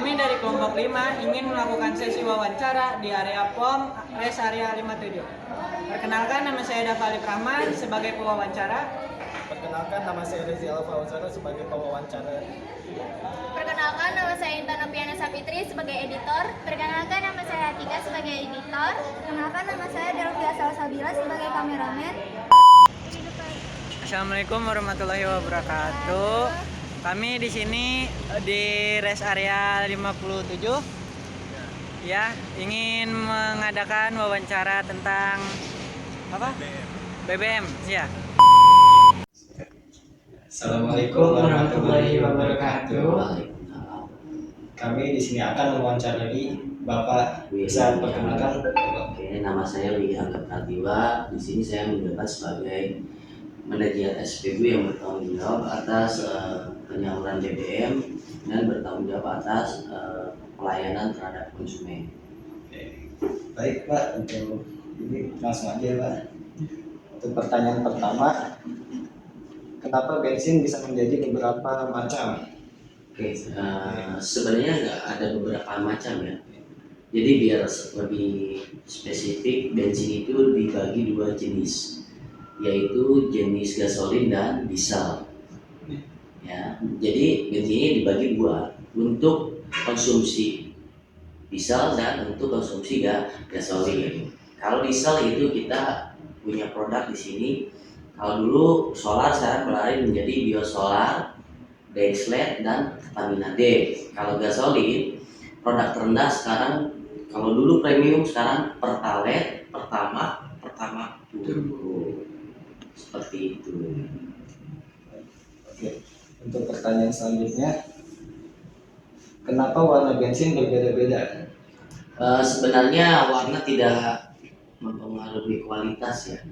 Kami dari kelompok 5 ingin melakukan sesi wawancara di area POM Res Area 57. Perkenalkan, nama saya Dava Alif Rahman sebagai pewawancara. Perkenalkan, nama saya Rezi Alfauzara sebagai pewawancara. Perkenalkan, nama saya Intan Nopiana Sapitri sebagai editor. Perkenalkan, nama saya Atika sebagai editor. Perkenalkan, nama saya Delvia Salsabila sebagai kameramen. Assalamualaikum warahmatullahi wabarakatuh. Kami di sini di Res Area 57 ya, ingin mengadakan wawancara tentang apa? BBM ya. Assalamualaikum warahmatullahi wabarakatuh. Kami di sini akan mewawancarai Bapak. Bisa perkenalkan? Oke, nama saya Widi Angga Pratiwa. Di sini saya menjabat sebagai manajer SPB yang bertanggung jawab atas penyaluran BBM dan bertanggung jawab atas pelayanan terhadap konsumen. Baik Pak, untuk ini langsung aja Pak. Untuk pertanyaan pertama, kenapa bensin bisa menjadi beberapa macam? Oke, sebenarnya nggak ada beberapa macam ya. Jadi biar lebih spesifik, bensin itu dibagi dua jenis, yaitu jenis gasolin dan diesel. Ya, jadi bensin ini dibagi dua, untuk konsumsi diesel dan untuk konsumsi gasolin. Kalau diesel itu kita punya produk di sini. Kalau dulu solar, sekarang beralih menjadi biosolar, Dexlet dan Pertamina D. Kalau gasolin, produk terendah sekarang, kalau dulu premium, sekarang Pertalite, Pertamax Turbo. Seperti itu. Oke. Untuk pertanyaan selanjutnya, kenapa warna bensin berbeda-beda? Sebenarnya warna tidak mempengaruhi kualitas ya.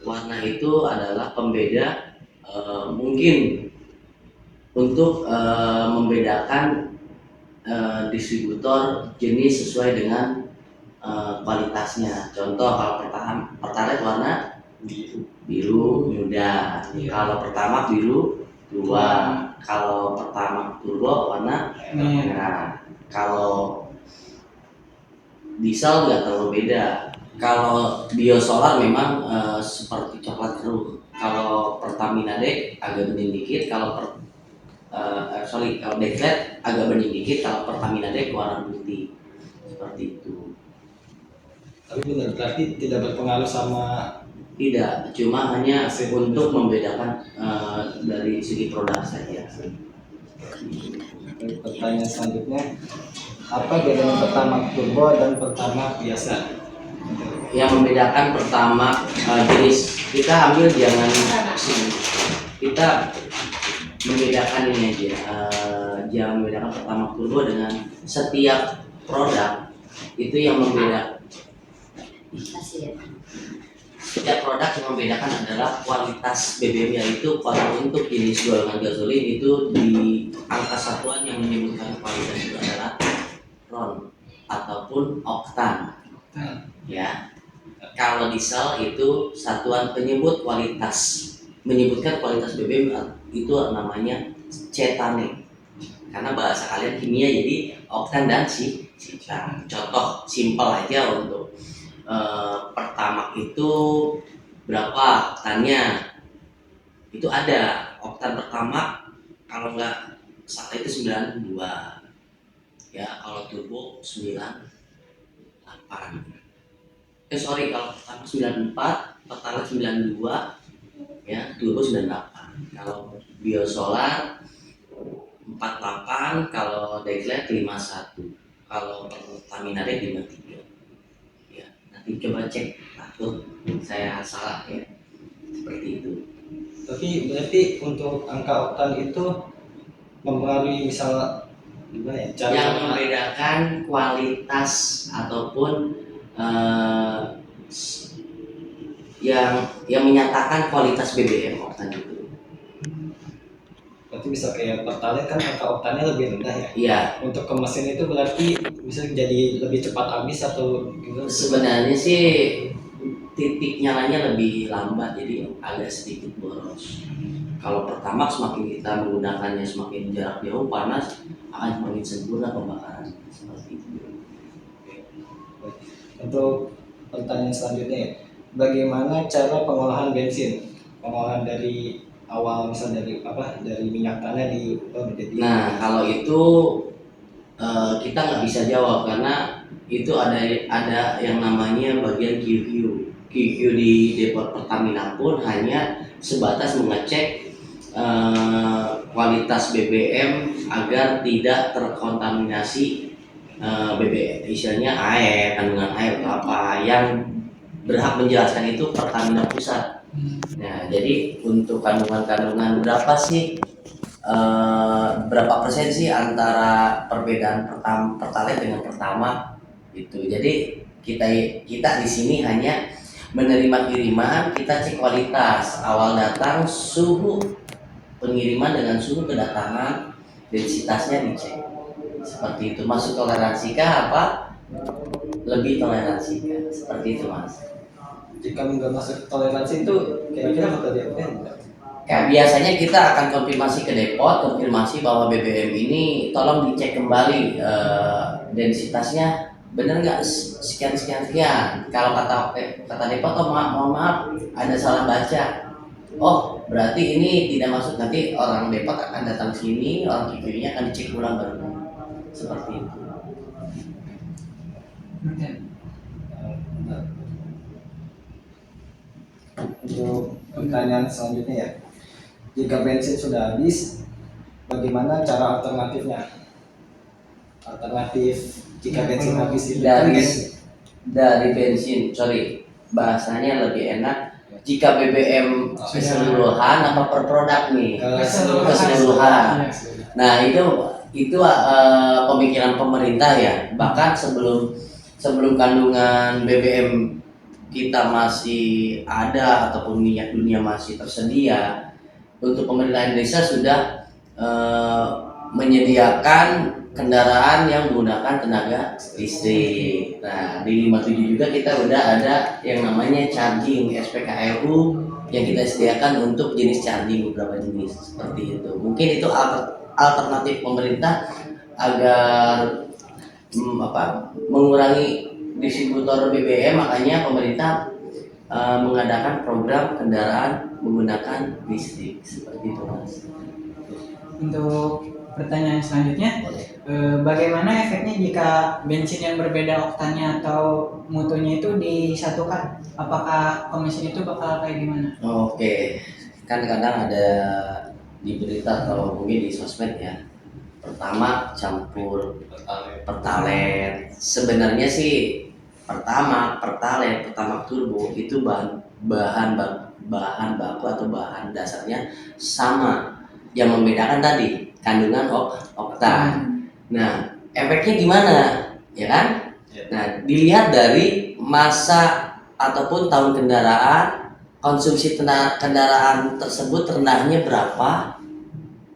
Warna itu adalah pembeda, mungkin untuk membedakan distributor jenis sesuai dengan kualitasnya. Contoh, kalau Pertalite warna biru muda, kalau Pertamax biru tua, kalau Pertamax Turbo warna merah. Kalau diesel nggak terlalu beda. Kalau biosolar memang seperti coklat keruh. Kalau Pertamina D agak bening dikit. Kalau kalau Dexlet agak bening dikit. Kalau Pertamina D warna putih. Seperti itu. Tapi benar, berarti tidak berpengaruh sama. Tidak, cuma hanya untuk membedakan dari segi produk saja. Pertanyaan selanjutnya, apa bedanya Pertamax Turbo dan Pertamax biasa? Yang membedakan pertama jenis, kita ambil jangan kita membedakan ini aja, jangan membedakan Pertamax Turbo dengan setiap produk itu yang membedakan. Setiap produk yang membedakan adalah kualitas BBM, yaitu kalau untuk jenis golongan gasolin itu di angka satuan yang menyebutkan kualitas itu adalah RON ataupun oktan. Ya, kalau diesel itu satuan penyebut kualitas, menyebutkan kualitas BBM itu namanya cetane. Karena bahasa kalian kimia, jadi oktan dan citan. Contoh simpel aja untuk Pertamax itu berapa oktannya? Itu ada oktan Pertamax, kalau nggak salah itu 92. Ya, kalau turbo 98. Kalau Pertamax 94, Pertalite 92, ya, turbo 98. Kalau biosolar 48, kalau Dexlet 51, kalau Pertamina D 53. Nanti coba cek, takut saya salah ya, seperti itu. Tapi berarti untuk angka oktan itu mempengaruhi, misal gimana ya? Yang membedakan kualitas ataupun yang menyatakan kualitas BBM oktan itu. Berarti bisa kayak Pertalite kan angka oktannya lebih rendah ya? Iya. Untuk ke mesin itu berarti bisa jadi lebih cepat habis atau gimana? Sebenarnya sih titik nyalanya lebih lambat, jadi agak sedikit boros. Kalau Pertamax semakin kita menggunakannya semakin jarak jauh panas akan semakin sempurna pembakaran seperti itu. Untuk pertanyaan selanjutnya ya, bagaimana cara pengolahan bensin? Pengolahan dari awal misal dari minyak tanah menjadi. Nah kalau itu kita nggak bisa jawab karena itu ada yang namanya bagian QQ. QQ di depo Pertamina pun hanya sebatas mengecek kualitas BBM agar tidak terkontaminasi BBM, istilahnya air, kandungan air atau apa. Yang berhak menjelaskan itu Pertamina Pusat. Nah, jadi untuk kandungan-kandungan berapa persen sih antara perbedaan Pertalite dengan Pertamax gitu. Jadi kita di sini hanya menerima kiriman, kita cek kualitas awal datang, suhu pengiriman dengan suhu kedatangan, densitasnya dicek. Seperti itu. Masuk toleransi kah apa? Lebih toleransi kah? Seperti itu, Mas. Jika nggak masuk toleransi itu kira-kira bakal diapain? Kayak biasanya kita akan konfirmasi ke depot, konfirmasi bahwa BBM ini tolong dicek kembali densitasnya benar nggak sekian. Kalau kata depot, oh mohon maaf ada salah baca. Oh berarti ini tidak masuk, nanti orang depot akan datang sini, orang QQ-nya akan dicek ulang baru. Seperti itu. Untuk pertanyaan selanjutnya ya, jika bensin sudah habis, bagaimana cara alternatifnya? Alternatif jika bensin habis itu dari bensin, bahasanya lebih enak. Jika BBM keseluruhan apa per produk nih? Keseluruhan. Nah itu pemikiran pemerintah ya. Bahkan sebelum kandungan BBM kita masih ada ataupun minyak dunia masih tersedia, untuk pemerintah Indonesia sudah menyediakan kendaraan yang menggunakan tenaga listrik. Nah di 57 juga kita udah ada yang namanya charging SPKLU yang kita sediakan untuk jenis charging, beberapa jenis seperti itu. Mungkin itu alternatif pemerintah agar mengurangi distributor BBM, makanya pemerintah mengadakan program kendaraan menggunakan listrik seperti itu, Mas. Untuk pertanyaan selanjutnya, bagaimana efeknya jika bensin yang berbeda oktannya atau mutunya itu disatukan? Apakah mesin itu bakal kayak gimana? Oke, kan kadang ada di berita atau mungkin di sosmed ya, Pertamax campur Pertalite. Sebenarnya sih Pertalite turbo itu bahan baku atau bahan dasarnya sama. Yang membedakan tadi kandungan oktan. Nah, efeknya gimana? Ya kan? Nah, dilihat dari masa ataupun tahun kendaraan, konsumsi kendaraan tersebut rendahnya berapa,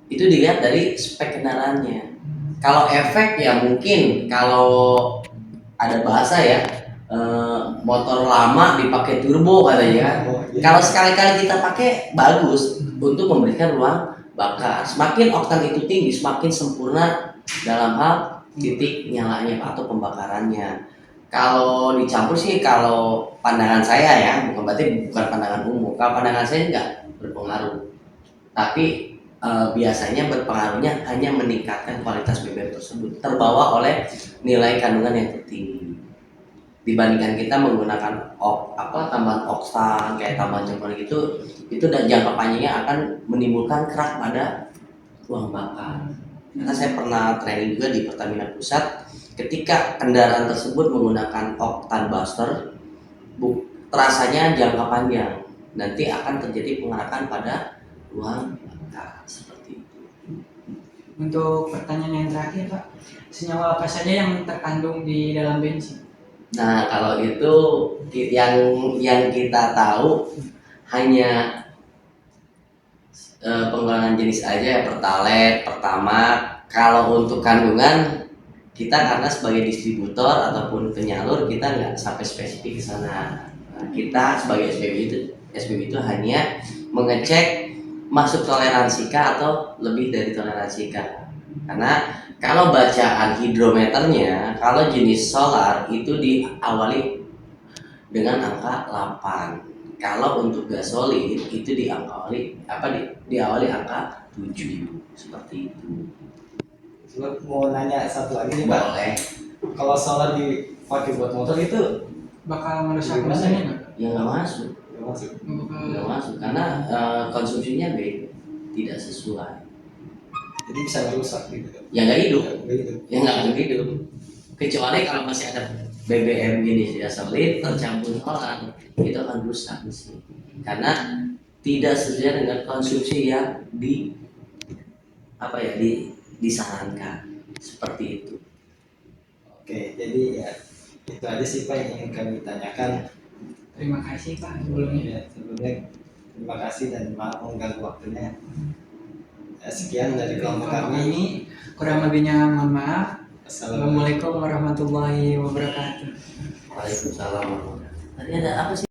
itu dilihat dari spek kendaraannya. Kalau efek ya mungkin kalau ada bahasa ya, motor lama dipakai turbo katanya. Kalau sekali-kali kita pakai bagus untuk memberikan ruang bakar. Semakin oktan itu tinggi, semakin sempurna dalam hal titik nyalanya atau pembakarannya. Kalau dicampur sih, kalau pandangan saya ya, bukan pandangan umum. Kalau pandangan saya nggak berpengaruh, tapi biasanya berpengaruhnya hanya meningkatkan kualitas BBM tersebut, terbawa oleh nilai kandungan yang tertinggi. Dibandingkan kita menggunakan tambahan oktan kayak tambahan campuran itu dan jangka panjangnya akan menimbulkan kerak pada ruang bakar. Karena saya pernah training juga di Pertamina Pusat, ketika kendaraan tersebut menggunakan oktan buster, terasanya jangka panjang, nanti akan terjadi pengerakan pada ruang bakar seperti itu. Untuk pertanyaan yang terakhir, Pak, senyawa apa saja yang terkandung di dalam bensin? Nah, kalau itu yang kita tahu hanya pengurangan jenis aja ya, Pertalite, Pertamax. Kalau untuk kandungan kita karena sebagai distributor ataupun penyalur kita nggak sampai spesifik ke sana. Nah, kita sebagai SPB itu hanya mengecek masuk toleransi kah atau lebih dari toleransi kah? Karena kalau bacaan hidrometernya, kalau jenis solar itu diawali dengan angka 8. Kalau untuk gasolin itu diawali angka 7 seperti itu. Coba mau nanya satu lagi nih Pak. Boleh. Kalau solar dipakai buat motor itu Bakal merusak Gimana mesinnya ya? nggak? Ya nggak masuk, nggak masuk. nggak masuk karena konsumsinya tidak sesuai. Jadi bisa merusak gitu. Ya nggak hidup, Nggak gitu. ya nggak akan hidup. Kecuali kalau masih ada BBM jenis gasolin tercampur solar, itu akan rusak mesin. Karena tidak sesuai dengan konsumsi yang disarankan seperti itu. Oke, jadi ya itu aja sih Pak yang ingin kami tanyakan. Terima kasih Pak sebelumnya. Ya, sebelumnya terima kasih dan maaf mengganggu waktunya. Ya, sekian dari kelompok kami. Ini kurang lebihnya mohon maaf. Assalamualaikum. Assalamualaikum warahmatullahi wabarakatuh. Waalaikumsalam. Tadi ada apa sih?